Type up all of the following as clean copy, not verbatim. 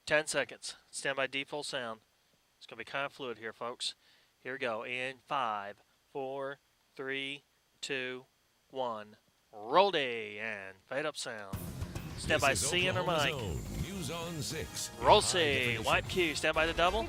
10 seconds. Stand by default sound. It's going to be kind of fluid here, folks. Here we go. In 5, 4, 3, 2, 1. Roll day and fade up sound. Stand by C and mic. News on 6. Roll C. White Q. Stand by the double.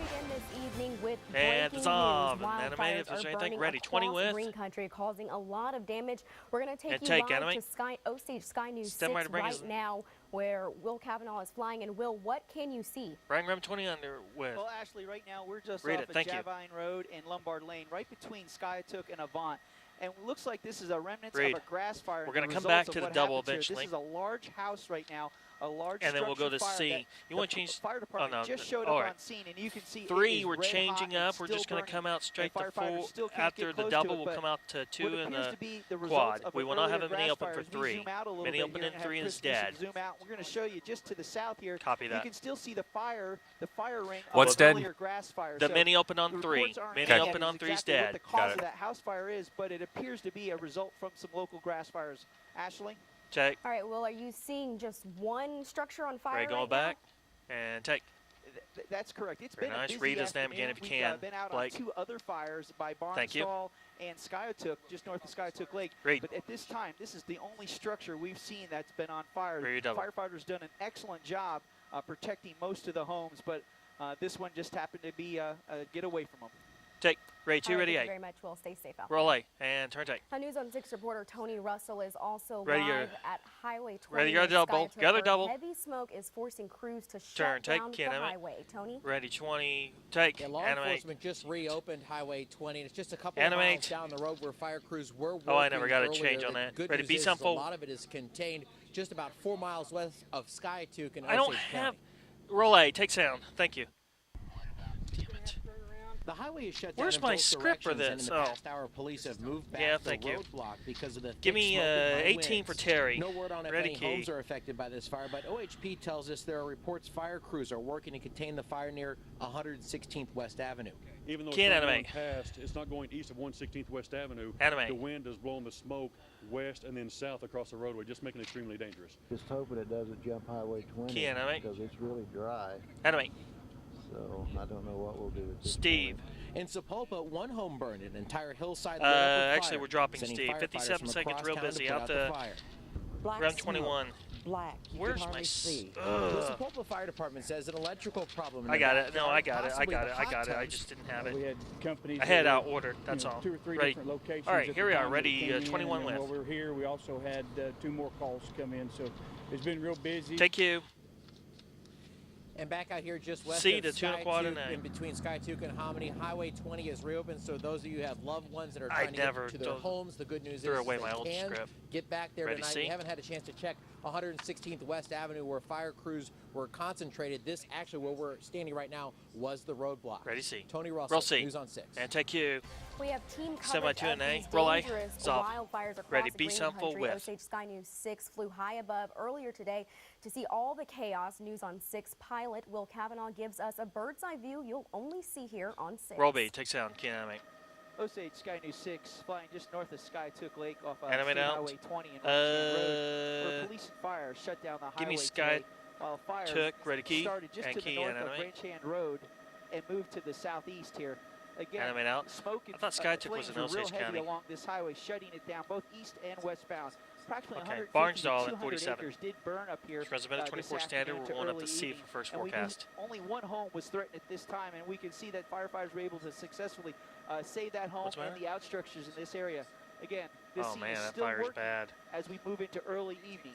And it's off. And animated, if there's anything, ready. 20 with. Green country, causing a lot of damage. We're going to take And you take, live animate. to Osage Sky News 6 Stand by to bring right us- now, where Will Cavanaugh is flying. And Will, what can you see? Bring Rim 20 under with. Well, Ashley, right now we're just Read off it. of Thank you. Javine Road and Lombard Lane, right between Skytook and Avant. And it looks like this is a remnant Read. of a grass fire. We're gonna and come results back of to the what double happens here. eventually. This is a large house right now, a large And then we'll go to structure fire C. that You the want to change? fire department no, just showed all up right. on scene, and you can see 3, it is we're red hot changing and up. We're still just going to burning, come out straight to and firefighters 4. still can't After get the close double, to it, we'll come out to what 2 in appears the to be the quad. results of We an will not have earlier a mini grass open fire. for As we 3. zoom out a little Mini bit open here in and 3 have is Chris Newsom dead. Zoom out. We're going to show you just to the south here. Copy that. You can still see the fire ring What's of dead? an earlier grass fire. The So mini open on the 3. reports aren't Mini in yet open as on 3 is exactly what dead. the cause Got of it. that house fire is, but it appears to be a result from some local grass fires. Ashley? Take. All right, Will, are you seeing just one structure on fire Ready, going right back. And take. That's correct. It's Very been nice. a busy Read his name afternoon. again if you We've can, been out Blake. on 2 other fires by Thank you. Barnstall and Skytook, just north of Skytook Lake. Read. But at this time, this is the only structure we've seen that's been on fire. Read double. Firefighters done an excellent job protecting most of the homes, but this one just happened to be a getaway from them. Take. Ready, 2, All right, ready, thank you 8. very much, Will. Stay safe out Roll A. And turn take. there. News on 6 reporter Tony Russell is also Ready, live at Highway 20. ready, go in double. Skytook, Gather where double. Heavy smoke is forcing crews to Turn, shut take, down the can't animate. highway. Tony? Ready, 20. Take. Yeah, law Animate. enforcement just reopened Highway 20. It's just a couple Animate. of miles down the road where fire crews were working. Oh, I never got a earlier. change on The that. Good Ready, news be is some a full. lot of it is contained just about 4 miles west of Skytook and I don't Osage have. County. Roll A. Take sound. Thank you. The highway is shut Where's down in my both script for directions, this? and in the Oh. past hour, police have moved back Yeah, the thank you. roadblock because of the Give thick me smoke and high 18 for winds. Terry. No word on if Ready, any key. homes are affected by this fire, but OHP tells us there are reports fire crews are working to contain the fire near 116th West Avenue. Even though Can't it's not animate. going past, it's not going east of 116th West Avenue. Animate. The wind is blowing the smoke west and then south across the roadway, just making it extremely dangerous. Just hoping it doesn't jump Highway 20 Key animate. because it's really dry. Animate. So I don't know what we'll do at this Steve. point. In Sapulpa, one home burned, an entire hillside lit up with Actually, fire, we're dropping sending Steve. firefighters 57 from seconds, across real town to busy. put Out out the fire. Black round smoke, 21. Black. You Where's can my hardly see. The Ugh. Sapulpa Fire Department says an electrical problem. in I the got it. No, I backyard, got it. I possibly got the it. I hot got it. I tubs. just didn't have We it. had companies. I had that out were, ordered. That's you know, all. 2 or 3 Ready. different locations. All right, at here the we are. time that Ready, came in, 21 and with. While we were here, we also had 2 more calls come in, so it's been real busy. Take you. And back out here just west C of to 2 and a quarter Skytook, now. in between Skytook and Hominy, Highway 20 is reopened. So those of you who have loved ones that are I trying to never get to their threw- homes, the good news threw is away they my old can script. get back there Ready, tonight. C? We haven't had a chance to check 116th West Avenue where fire crews were concentrated. This actually where we're standing right now was the roadblock. Ready, C. Tony Russell, Roll C. News on 6. And take you. We have team Stand by coverage 2 of and A. these Roll A. dangerous Stop. wildfires across Ready, the B green some full country. with. Osage Sky News 6 flew high above earlier today to see all the chaos. News on 6 pilot Will Cavanaugh gives us a bird's eye view you'll only see here on 6. Roll B. Take sound. Can't animate. Osage Sky News 6, flying just north of Skytook Lake off Animate State out. Highway 20 and Ranchland Road, where Uh, police and fire shut down the give me highway Sky today, while fire Took. Ready, key. started just And to the key north and of animate. Ranchland Road and moved to the southeast here. Again, Animate out. smoke and I thought Skytook was flames in were real Osage heavy County. along this highway, shutting it down both east and westbound. Approximately Okay, 150 Barnsdall to at 200 47. acres did burn up here. Transmitted this 24 standard. afternoon We're to going up early to C evening. for first And we knew forecast. only one home was threatened at this time, and we can see that firefighters were able to successfully save that home What's the and matter? the outstructures in this area. Again, this Oh scene man, is that still fire's working bad. as we move into early evening.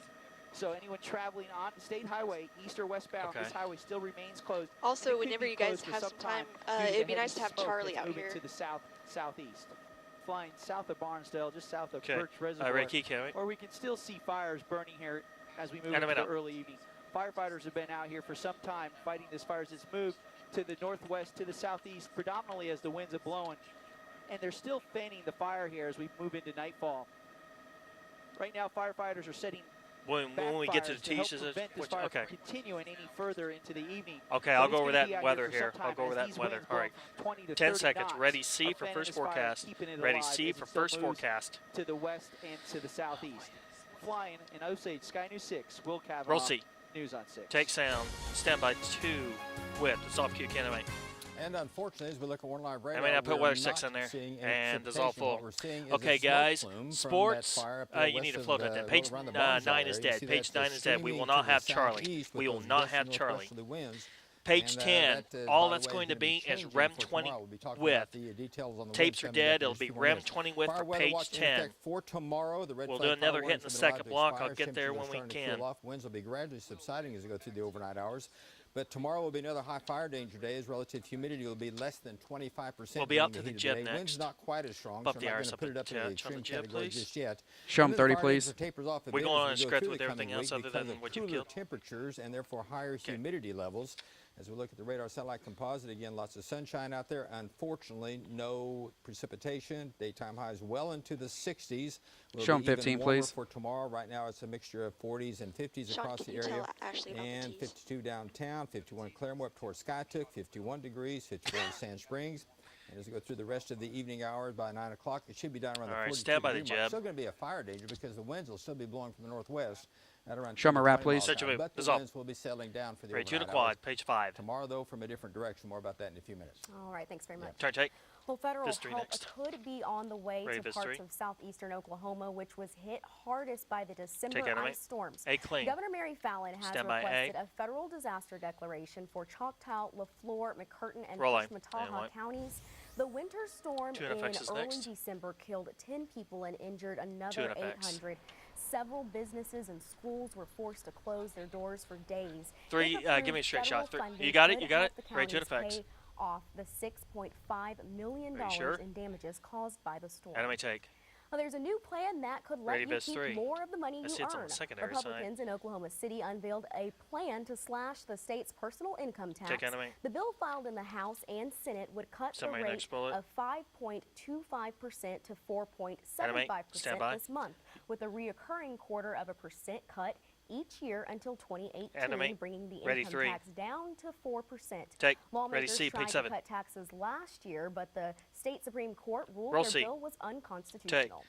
So anyone traveling on the state highway, east or westbound, Okay. this highway still remains closed. Also, And it could whenever be you guys closed for have some time, due to it'd be the nice to heavy have smoke Charlie that's out moving here. to the southeast. Flying south of Barnsdall, just south of Okay. Birch Reservoir. Ray Key, can't we? Or we can still see fires burning here as we move Animate into out. the early evening. Firefighters have been out here for some time fighting this fire as it's moved to the northwest, to the southeast, predominantly as the winds are blowing. And they're still fanning the fire here as we move into nightfall. Right now, firefighters are setting When we get to the backfires to help T's, prevent this which, fire okay. from continuing any further into the evening. Okay, But I'll it's go over gonna that be out weather for here. some I'll time go over as that these weather. winds All blow right. from 20 to 10 30 seconds. knots, Ready C for fanning first this fire, forecast. keeping it Ready alive C as for it still first moves forecast. to the west and to the southeast. Flying in Osage Sky News 6, Will Cavanaugh. Roll C. News on 6. Take sound. Stand by 2 with. It's off cue, can't wait. And unfortunately, as we look at one live radar, I mean, I put we're weather not 6 in there, seeing any and it's all precipitation. What full. we're seeing is Okay, a smoke guys, plume from that sports, fire up there you west need to of float the- right there. Page around the bonfire 9 is area. You dead. see Page that's 9 is dead. We streaming will to not the have Charlie. southeast with We will those not gusty have Charlie. northwesterly winds. Page And, 10, that, all by the that's way, going to gonna be is changing REM for 20 tomorrow. We'll be talking with. about the details on the Tapes winds are coming up dead. in It'll just be a few REM minutes. 20 with Fire for weather page watch in 10. effect for tomorrow. The red We'll flag do another fire hit in warnings the have been second allowed to block. expire. I'll get there Temperatures when are we starting to can. cool off. Winds will be gradually subsiding as we go through the overnight hours. But tomorrow will be another high fire danger day as relative humidity will be less than 25%. We'll be out during to the heat of jib day. Wind's next. not quite as strong, Bump so the I'm not iris going to up put a it up in the touch on the extreme jib, category please. just yet. Show 'em Under the 30, fire please. danger tapers off a We're bit going as on we a go script through with the coming everything else week other because than of what you cooler killed. temperatures and therefore higher humidity levels. As we look at the radar satellite composite, again, lots of sunshine out there. Unfortunately, no precipitation. Daytime highs well into the 60s. Will Show 'em be even 15, warmer please. for tomorrow. Right now, it's a mixture of 40s and 50s Sean, across can the you area. tell Ashley about the And tees? 52 downtown, 51 Claremore up towards Skytook, 51 degrees, 54 in Sand Springs. And as we go through the rest of the evening hours, by 9 o'clock, it should be down around All the right, 42 stand by the degree mark. jib. Still going to be a fire danger because the winds will still be blowing from the northwest at around Show 'em a 10 to wrap, 20 please. miles an Set your hour. move. But the Dissolve. winds will be settling down for the Ready, 2 to overnight quad. hours. Page 5. Tomorrow, though, from a different direction. More about that in a few minutes. All right, thanks very much. Turn take. Well, federal Vis 3 help next. could be on the way Ready, to Vis parts 3. of southeastern Oklahoma, which was hit hardest by the December Take enemy. ice storms. A clean. Governor Mary Fallon has Stand by A. requested a federal disaster declaration for Choctaw, LaFleur, McCurtain, and Roll A. And Pushmataha white. counties. The winter storm 2 in and FX is early next. December killed 10 people and injured 2 another and FX. 800. Several businesses and schools were forced to close their doors for days. 3, If give me a approved, straight shot. federal 3. funding You got it? could You got help it? the Ready, 2 and counties FX. pay off the $6.5 million Are you sure? in damages caused by the storm. Enemy take. Well, there's a new plan that could let Ready, you Vis keep 3. more of the money I you see it's on earn. the secondary Republicans in Oklahoma City unveiled a plan to slash the state's personal income tax. Take enemy. The bill filed in the House and Senate would cut Send the my rate next bullet. of 5.25% to 4.75% Enemy. Stand by. this month, with a reoccurring 1/4% cut each year until 2018, Enemy. bringing the Ready, income 3. tax down to 4%. Take. Ready, Lawmakers C. tried Page to 7. cut taxes last year, but the state Supreme Court ruled Roll their C. bill was unconstitutional.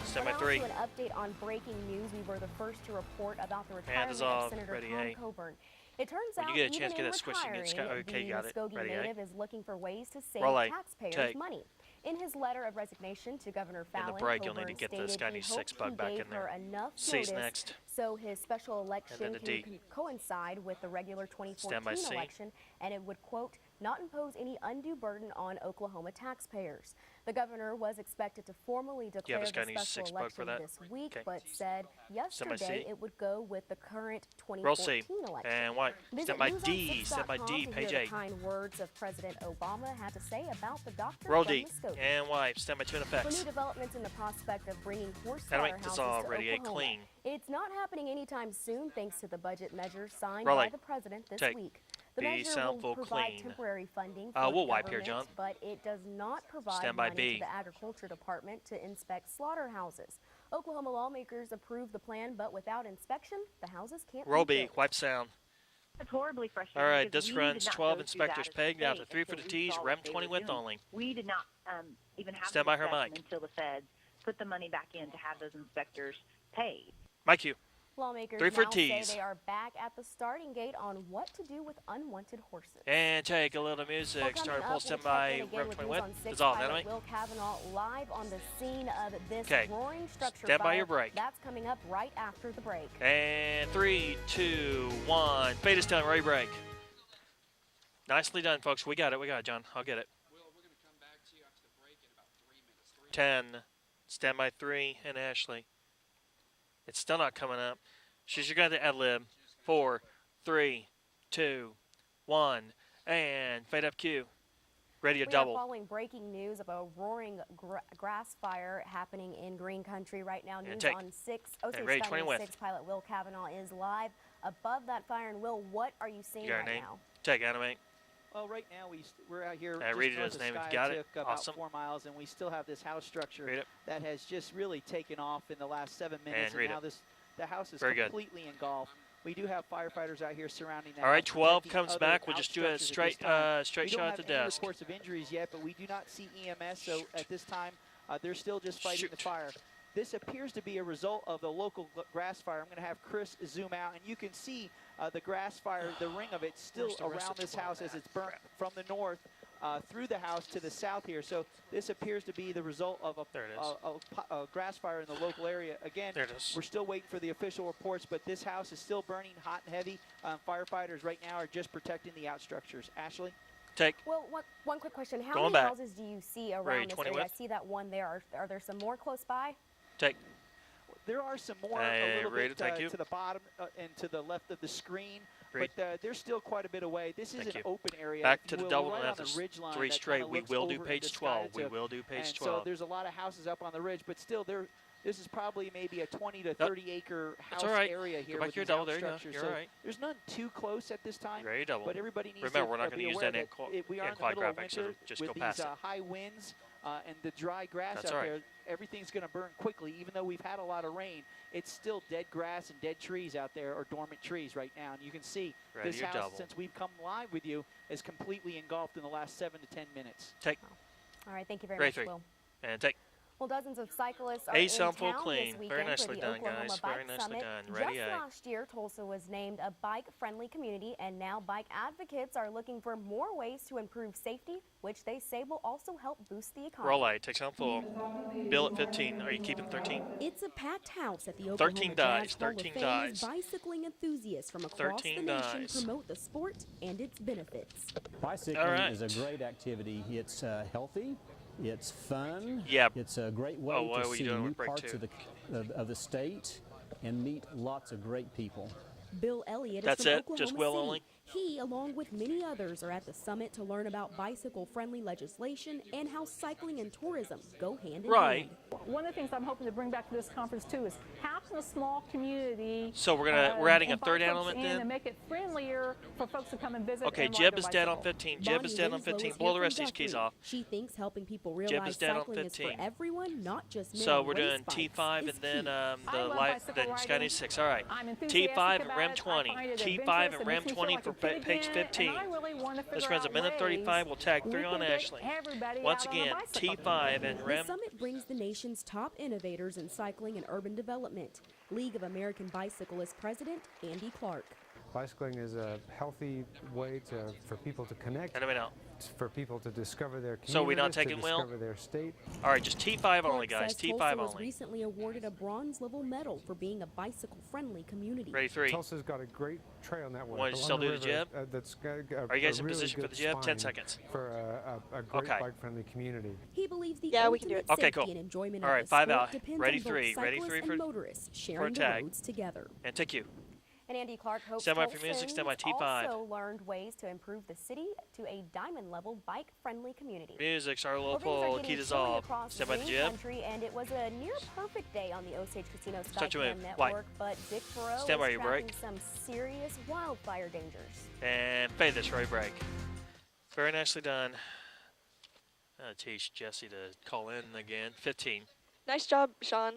Stand Well, by now 3. to an update on breaking news. We were the first to report about the retirement of dissolve. Senator Ready, Tom A. Coburn. It turns When out you get a even chance, get in that switch, you retiring, get okay, the got it. Muskogee Ready, A. native is looking for ways to save Roll A. taxpayers Take. money. In his letter of resignation to Governor In Fallon, the break, you'll need Coburn to get the stated Sky he News hoped 6 bug he back gave in there. her enough C's notice next. so his special election then the D. can coincide with the regular Stand by 2014 C. election, and it would, quote, not impose any undue burden on Oklahoma taxpayers. The governor was expected to formally declare a the Sky News special 6 bug for election that? this week, Okay. but said yesterday C. it would go with the current Roll C. 2014 election. And white. Visit Stand by D. newson6.com Stand by D. to Page hear 8. the kind words of President Obama had to say about the doctor Roll from D. Muskogee. And white. Stand by 2 and For new FX. developments in the prospect of bringing horse Enemy. slaughterhouses Dissolve. to Ready, A. Oklahoma. Clean. It's not happening anytime soon thanks to the budget measure signed Roll by A. the president this Take. week. The B. measure Sound will full provide clean. temporary funding for We'll wipe here, government, John. but it does not provide Stand by money B. to the Agriculture Department to inspect slaughterhouses. Oklahoma lawmakers approved the plan, but without inspection, the houses can't Roll be B. built. Wipe sound. It's horribly frustrating. All right, because this we runs did not 12 go through that inspectors as a pegged out to state 3 for the until we T's, saw REM what they 20 were width doing. only. We did not even have Stand the by her discussion mic. until the feds put the money back in to have those inspectors paid. Mike Q. Lawmakers 3 for now T's. say they are back at the starting gate on what to do with unwanted horses. And take a little music. Well, Start coming pull up, stand we'll check by in again REM with 20 news width. on 6 Dissolve. pilot Enemy. Will Kavanaugh live on the scene of this Okay. roaring structure Stand by fire. your break. That's coming up right after the break. And 3, 2, 1. Fade is done. Ready, break. Nicely done, folks. We got it, John. I'll get it. Will, we're going to come back to you after the break in about 3 minutes. 10. Stand by 3 and Ashley. It's still not coming up. She's going to ad lib. 4, 3, 2, 1. And fade up Q. Ready to We double. are following breaking news of a roaring grass fire happening in Green Country right now. News take. on 6. And OC ready, Sky 20 News width. 6 pilot Will Kavanaugh is live above that fire. And Will, what are you seeing You got right her name? now? Take animate. Well, right now we're out here read just it north his of name if you got it. Skytook, about Awesome. 4 miles, and we still have this house structure Read it. that has just really taken off in the last 7 minutes, And read now it. the house is Very good. completely engulfed. We do have firefighters out here surrounding that. All right, house, 12 protecting comes other back. We'll house just do a structures at straight this time. straight we shot don't at have the any desk. reports of injuries yet, but we do not see EMS. So at this time, they're still just fighting Shoot. the fire. this appears to be a result of the local grass fire. I'm going to have Chris zoom out, and you can see the grass fire, the ring of it still around this house as it's burnt from the north through the house to the south here. So this appears to be the result of a grass fire in the local area. Again, we're still waiting for the official reports, but this house is still burning hot and heavy. Firefighters right now are just protecting the outstructures. Ashley? Take. Well, one quick question. How Going many back. houses do you see around this area? I see that one there. Are there some more close by? Take. There are some more a little bit to the bottom and to the left of the screen, Reed. but they're still quite a bit away. This is an open area. Back to the double right Memphis. on the ridge line 3 that straight. kinda We looks will do over page into 12. We Skytip. will do page And 12. so there's a lot of houses up on the ridge, but still this is probably maybe a 20 to 30 acre house area here. Go back with your these double. There you go. outstructures. You're so all right. There's none too close at this time. Ready double. But everybody needs Remember, to we're not going be to use aware that we are in the quad middle of graphic, winter so just with go these past it. high winds and the dry grass That's out all right. there. Everything's going to burn quickly. Even though we've had a lot of rain, it's still dead grass and dead trees out there, or dormant trees right now. And you can see this house, since we've come live with you, is completely engulfed in the last 7 to 10 minutes. Take. All right, thank you very Grade much, 3. Will. And take. Well, dozens of cyclists are A in sound full town clean. this weekend Very for nicely the done, Oklahoma guys. Bike Very nicely Summit. done. Ready, Just last year, Tulsa was named a bike-friendly community, and now bike advocates are looking for more ways to improve safety, which they say will also help boost the economy. Roll take sound full. Bill at 15. Are you keeping 13? It's a packed house at the 13 Oklahoma dies. Jazz Hall of 13 Fame dies. as bicycling enthusiasts from across the 13 nation dies. promote the sport and its benefits. Bicycling is a great activity. It's healthy. It's fun. Yep. It's a great way to see new parts of the state and meet lots of great people. Bill Elliott That's is from it? Oklahoma Just Will City. only? He, along with many others, are at the summit to learn about bicycle-friendly legislation and how cycling and tourism go hand in hand. One of the things I'm hoping to bring back to this conference too is how can a small community So we're adding a third element in then? and make it friendlier for folks to come and visit. Okay, and Jeb ride is their dead on bicycle. 15. Jeb is dead on 15. Blow the rest of these keys off. She thinks helping people Jeb realize is dead on cycling is for 15. everyone, not just men. So we're Race doing bikes T5 is and then key. then Sky News 6. All right. I'm enthusiastic T5 and about RAM it. 20. I find it T5 adventurous. and It RAM makes me feel 20 like for a kid page again, 15. and I really want to This figure runs a out minute 35. We'll tag ways 3 we on can get Ashley. everybody Once out on a again, bicycle. T5 and The RAM. summit brings the nation's top innovators in cycling and urban development. League of American Bicyclists President Andy Clark. Bicycling is a healthy way for people to connect, for people to discover their communities, So we not to taking Will? discover their state. All right, just T5 only, Clark guys. says T5 Tulsa was only. recently awarded a bronze-level medal for being a bicycle-friendly community. Ready, 3. Tulsa's got a great trail network. Want to along still the do the river, jab? That's got Are you guys in really position for good the jab? 10 spine seconds. For a great Okay. bike-friendly community. He believes the Yeah, we can do ultimate it. Okay, safety cool. and enjoyment All of right, the 5 sport out. depends Ready, on both 3. Ready, cyclists 3 and for motorists a sharing the tag. roads together. And take you. And Andy Clark hopes Stand by for music, stand by Tulsans T5. also learned ways to improve the city to a diamond-level bike-friendly community. Music's our Well, local things are key getting chilly dissolve. across Stand by the the jib. country, and it was a near-perfect day on the Osage Casino Start your Skycam move. White. network, but Dick Furrow Stand by is your tracking break. some serious wildfire dangers. And fade this right break. Very nicely done. I'll teach Jesse to call in again. 15. Nice job, Sean.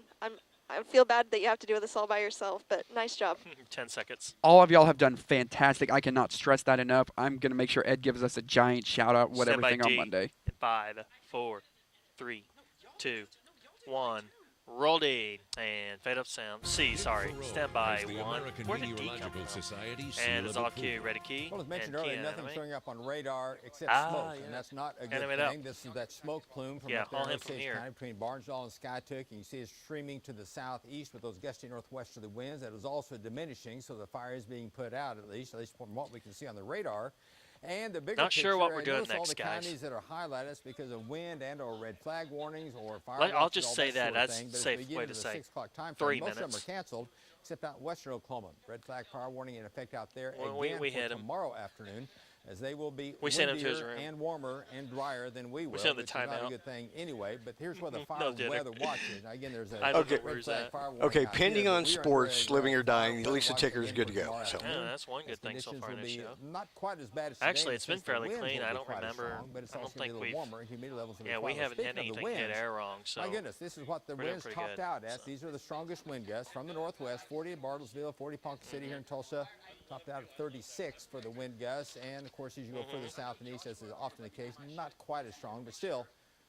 I feel bad that you have to do this all by yourself, but nice job. 10 seconds. All of y'all have done fantastic. I cannot stress that enough. I'm going to make sure Ed gives us a giant shout-out with Stand by everything on D. Monday. 5, 4, 3, 2, 1. Roll D and fade up sound. C, sorry. Stand by. 1. Where did D come from? And it's all Q. Ready key. Well, as mentioned and key earlier, nothing animate. showing up on radar except smoke, yeah. and that's not a good Animate thing. up. This is that smoke plume from Yeah, up there all in him from Osage here. County between Barnesville and Skytook, and you see it streaming to the southeast with those gusty northwesterly winds. That is also diminishing, so the fire is being put out at least from what we can see on the radar. And the bigger Not sure what picture, we're and doing notice all next, the guys. counties that are highlighted is because of wind and or red flag warnings or fire I'll watches, just all say that that. sort of That's thing. a But as safe we get way into to the say. 6 o'clock time 3 frame, most minutes. of them are canceled, except out in western Oklahoma. Red flag fire warning in effect out there Well, again we for hit 'em. tomorrow afternoon, as they will be We sent him to his windier room. and warmer and drier than we will, sent him the which is not timeout. a good thing anyway. But here's where the No fire dinner. weather watch is. Now, again, there's a I don't know red where he's flag at. fire warning Okay, out pending here, but on we are sports, very living or dying, weather Lisa watch Ticker's again good to for go. tomorrow So. afternoon, Yeah, that's one good as thing so conditions far in will this be show. not quite as bad as today, Actually, it's been since the fairly winds clean. will I be don't quite as remember. strong, but it's I don't also gonna be think a we've. little warmer. Humidity levels will be Yeah, quite we low. haven't Speaking had of the anything hit winds, air wrong. So my goodness, this is what the we're doing winds pretty topped good, out at. so. These are the strongest wind gusts from the northwest. 40 at Bartlesville, 40 Ponca City here in Tulsa. Topped out at 36 for the wind gusts. And, of course, as you go further south and east, as is often the case, not quite as strong, but still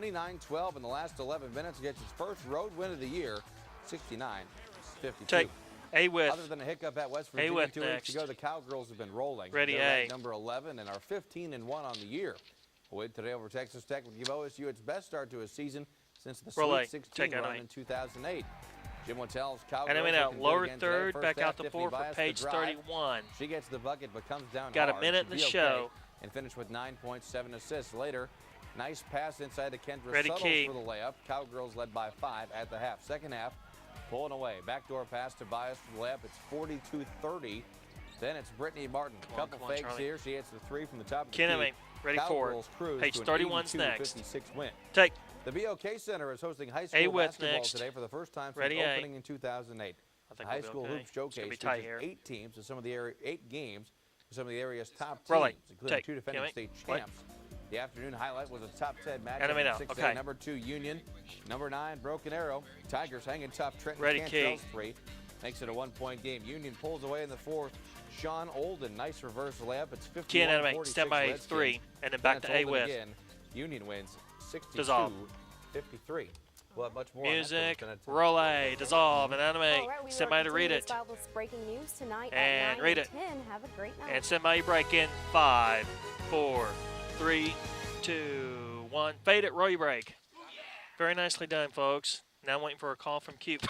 29-12 in the last 11 minutes. Gets its first road win of the year, 69-52. Take. A with. Other than a hiccup at West A Virginia with 2 next. weeks ago, the Cowgirls have been rolling. Ready, They're A. ranked number 11 and are 15-1 on the year. A win today over Texas Tech would give OSU its best start to a season since the Roll A. Sweet 16 Take run A. in 2008. Jim Wattell's Cowgirls Enemy out. looking good Lower again third. today. Back First out half, the Tiffany 4 for Bias, the page drive. 31. She gets the bucket but comes down Got a hard. minute in She'll the be okay show. and finish with 9 points, 7 assists. Later, nice pass inside to Kendra Ready, Suttles Key. for the layup. Cowgirls led by 5 at the half. Second half, pulling away. Backdoor pass to Bias for the layup. It's 42-30. Then it's Brittany Martin. Couple fakes Charlie. here. She hits the 3 from the top of the Kenemy, key. ready for it. Cowgirls cruise Page to an 31's next. 82-56 win. Take. The BOK Center is hosting high A school with basketball next. today for the first time since Ready, A. opening in 2008. I The think high we'll be school okay. hoop It's gonna showcase be tight features here. 8 teams to some of the area 8 games to some of the area's top teams, Rolling. including Take. 2 defending Kenemy. state What? champs. The afternoon highlight was a top 10 matchup. Enemy now. 6A, Okay. number 2 Union, number 9 Broken Arrow. Tigers hanging tough. Trenton Ready, Cantrell's Key. 3 makes it a 1-point game. Union pulls away in the 4th. Sean Olden, nice reverse layup. It's 51-46. Key and Enemy. Stand by Redskins. 3. And then back It's to A Olden with. again. Union wins Dissolve. 62-53. We'll have much more on that Music. for the 10. Roll A. Dissolve. And Enemy. All right, we Stand are by to read continuing it. to style this breaking news tonight And at 9 read and it. 10. Have a great night. And send by your break in 5, 4, 3, 2, 1. Fade it, roll your break. Very nicely done, folks. Now I'm waiting for a call from Cube.